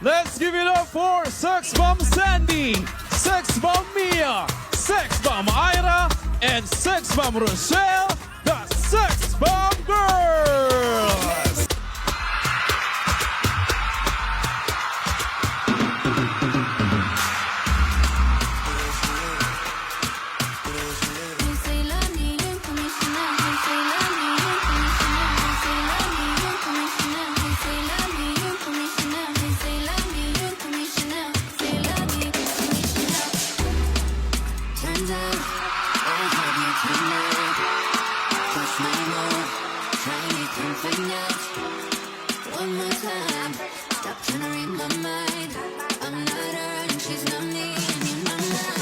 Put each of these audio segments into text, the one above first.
Let's give it up for Sex Bomb Sandy, Sex Bomb Mia, Sex Bomb Ira, and Sex Bomb Rochelle, the Sex Bomb Girls! One more time, stop trying to read my mind. I'm not her and she's not me. And in my mind,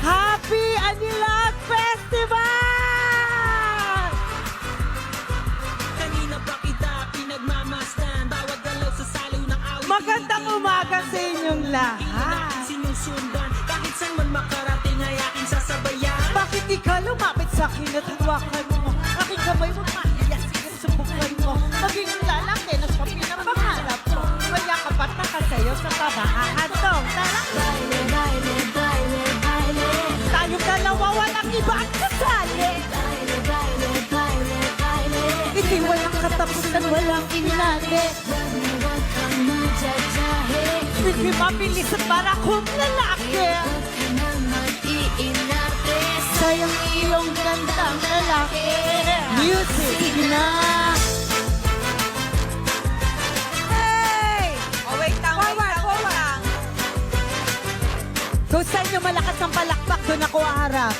Happy Anilag Festival! Kanina pa kita pinagmamasdan, bawat galaw sa saliw ng awit. Magandang umaga sa inyong lahat. Sinusundan, kahit saan man makarating ay aking sasabayan. Bakit di ka lumapit sa akin at hawakan mo? Aking kamay mo mahiya, sige subukan mo. Maging lalaki na siya pinapangarap mo. Mayakapat na kasayo sa tabahan to. Tara! baile, baile, baile, baile. Tayong dalawa walang iba ang kasali. Baile, baile, baile, baile. Hindi walang katapusan, walang inali. Huwag na huwag kang magjajahe. Hindi mabilis at para kong lalaki. Huwag ka na mag-iinarte. Sayang iyong gandang lalaki. Music na! Hey! Oh, wait lang, wait lang. Kung sa inyo malakas ang palakpak, doon ako harap.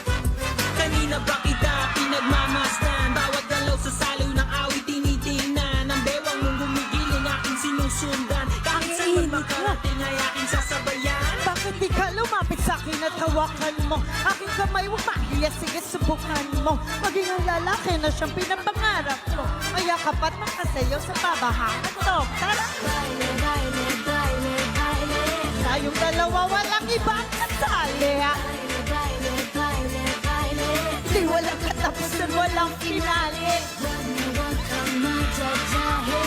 Kanina pa kita pinagmamasdan, bawat galaw sa saliw ng awit tinitingnan. Ang bewang mong gumigiling aking sinusundan, kahit saan man makarating ay aking sasabayan. Bakit di ka lumapit sa akin at hawakan mo? Aking kamay mo mahiya, sige subukan mo. Maging ang lalaki na siyang pinapangarap mo. Mayakapat ng kasayo sa babahaan to. Tara! Baile, baile, baile, baile. Tayong dalawa walang ibang kasali. Baile, baile, baile, baile. Di walang katapusan, walang finale. Huwag na huwag kang magjajahe.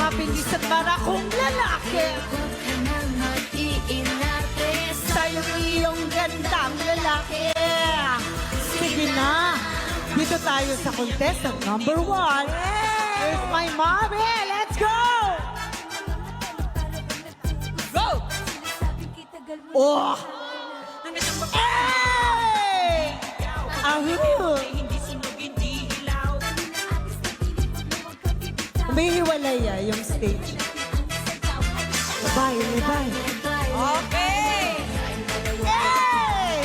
mabilis at para kong lalaki. Huwag ka nang mag-iinarte. Sayang iyong gandang lalaki. Sige na. Dito tayo sa contestant number 1. Here's my mommy. Let's go! Go! Oh! Hanggang ang mga Hey! Ahu! hindi sunog, hindi hilaw. Umihiwalay yung stage. Bye, bye. Okay! Yay!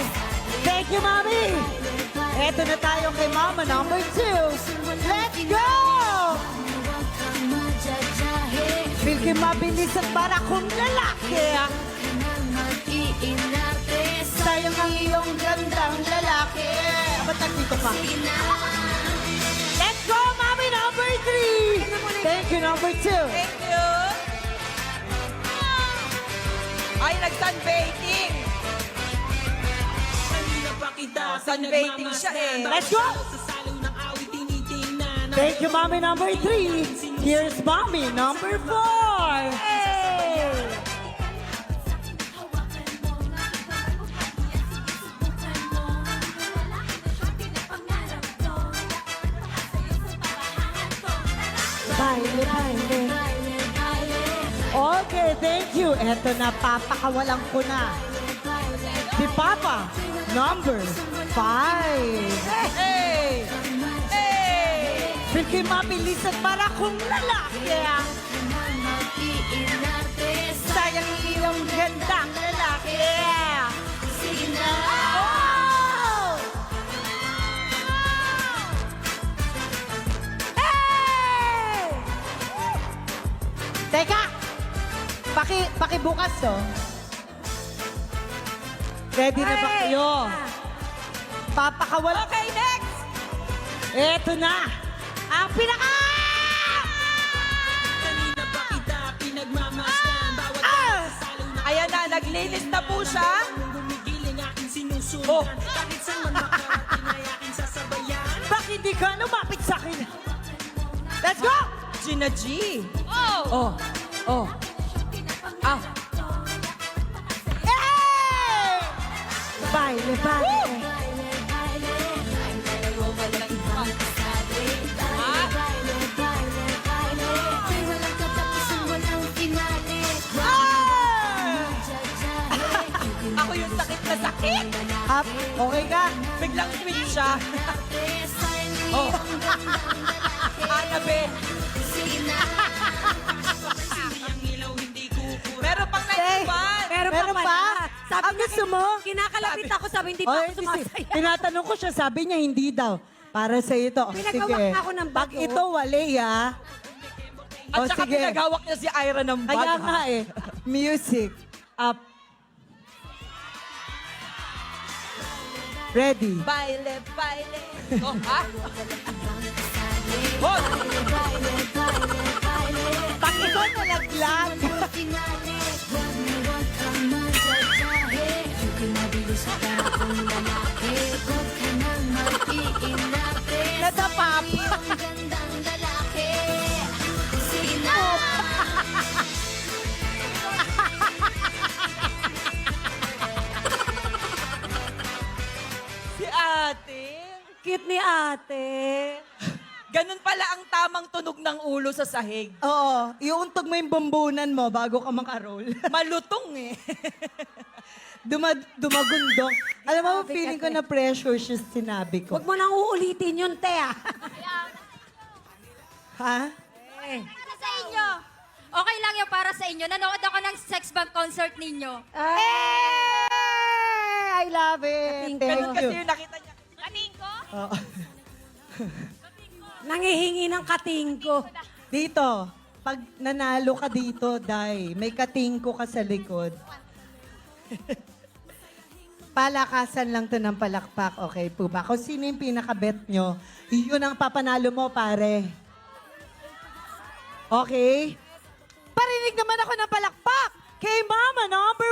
Thank you, Mommy! Eto na tayo kay Mama number 2. Let's go! Feel kayo mabilis at para kong lalaki. Sayang ang iyong gandang lalaki. Ba't nandito ka? Let's go, Mommy number 3! Thank you, number 2. Thank you! Ay, nag-sunbathing! Kanina pa kita sunbathing siya eh. Let's go! Sa salo ng awit, tinitingnan. Thank you, Mommy number 3. Here's Mommy number 4. Hey! Baile, baile. Okay, thank you. Eto na, papakawalan ko na. Si Papa, number 5. Hey! Hey! Feel kayo mabilis at para kong lalaki. Sayang iyong gandang lalaki. Sige na. Oh! Hey! Teka! Pakibukas to. Ready na ba kayo? Papakawala. Okay, next! Eto na! Ang pinaka... Kanina pa kita pinagmamasdan. Bawat Ah! salo ng Ayan na, naglinis na po siya. gumigiling aking sinusundan. Oh. Kahit saan man makarating ay aking sasabayan. Bakit hindi ka lumapit sa akin? Let's go! Gina G. Oh! Oh. Oh. Ah. Hey! Baile, baile. Ah! Ako yung sakit na sakit. Up, okay ka? Biglang switch siya. Oh. Annabelle. Ang ilaw hindi kukuha. Meron pang Hey, 91. meron pa? Sabi Ang gusto mo? Kinakalapit ako, sabi hindi pa Oh, ako hindi, sumasaya. tinatanong ko siya, sabi niya hindi daw. Para sa ito. Pinagawa Sige. ako ng Pag bago. ito, wali ah. At Oh, saka sige. pinaghawak niya si Ira ng bag. Kaya ha? nga eh. Music. Up. Ready. Baile, baile. Oh, ha? Oh, Pag ito nalaglag. Nadapa pa. si ate. Cute ni ate. Ganun pala ang tamang tunog ng ulo sa sahig. Oo, iuuntog mo yung bumbunan mo bago ka makaroll. Malutong eh. Dumagundong. Alam mo, Grabe feeling ka, ko na pressure siya sinabi ko. Huwag mo nang uulitin yun, te. ah. Ha? Para sa inyo. Okay lang yung para sa inyo. Nanood ako ng sex bomb concert ninyo. Hey! I love it. Ganun Thank kasi you. yung nakita niya. Kaning ko? Oo. Nangihingi ng kating ko. Dito, pag nanalo ka dito, Day, may katingko ka sa likod. Palakasan lang to ng palakpak, okay po ba? Kung sino yung pinaka-bet nyo, yun ang papanalo mo, pare. Okay? Parinig naman ako ng palakpak kay Mama number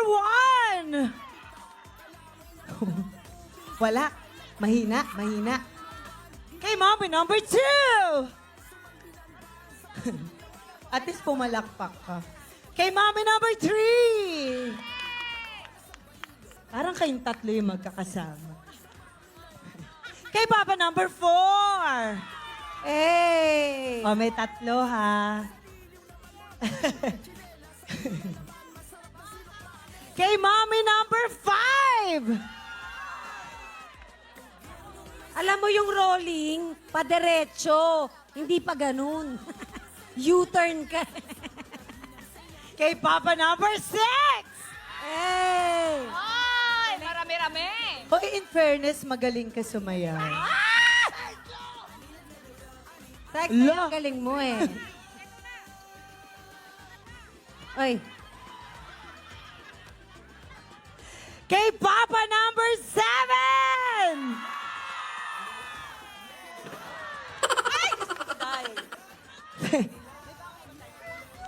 1. Wala. Mahina, mahina. Kay Mama number 2. At least pumalakpak ka. Kay Mami number 3. Parang kayong tatlo yung magkakasama. Kay Papa number 4. Hey! O, may tatlo ha. Kay Mami number 5. Alam mo yung rolling, padiretso. Hindi pa ganun. U-turn ka. Kay Papa number 6. Hey! Ay, marami-rami. Hoy, in fairness, magaling ka sumayaw. Tek, La. ang galing mo eh. Ay, Kay Papa number 7.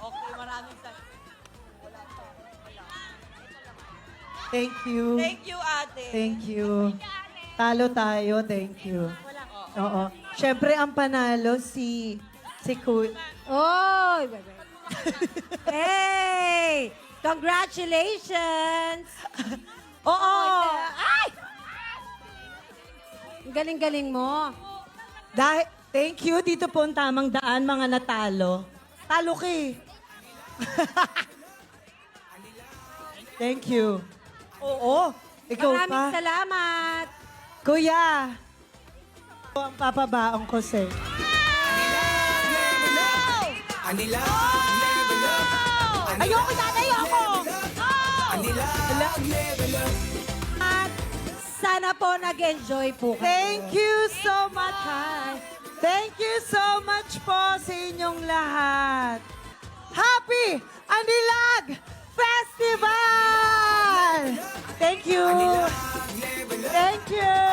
Okay, maraming Thank you. Thank you, ate. Thank you. Talo tayo, thank you. Oo. Siyempre, ang panalo si Kuya. oy! Hey! Congratulations! Oo. Ay! Ang galing-galing mo. Dahil, thank you. Dito po ang tamang daan, mga natalo. Talo ka eh. Thank you. Oo. Ikaw Maraming pa. salamat. Kuya. Ito ang papabaong ko sa'yo. Ayoko na, ayoko! At sana po nag-enjoy po kayo. Thank you so much. Hi. Thank you so much po sa inyong lahat. Happy Anilag Festival! Thank you. Thank you.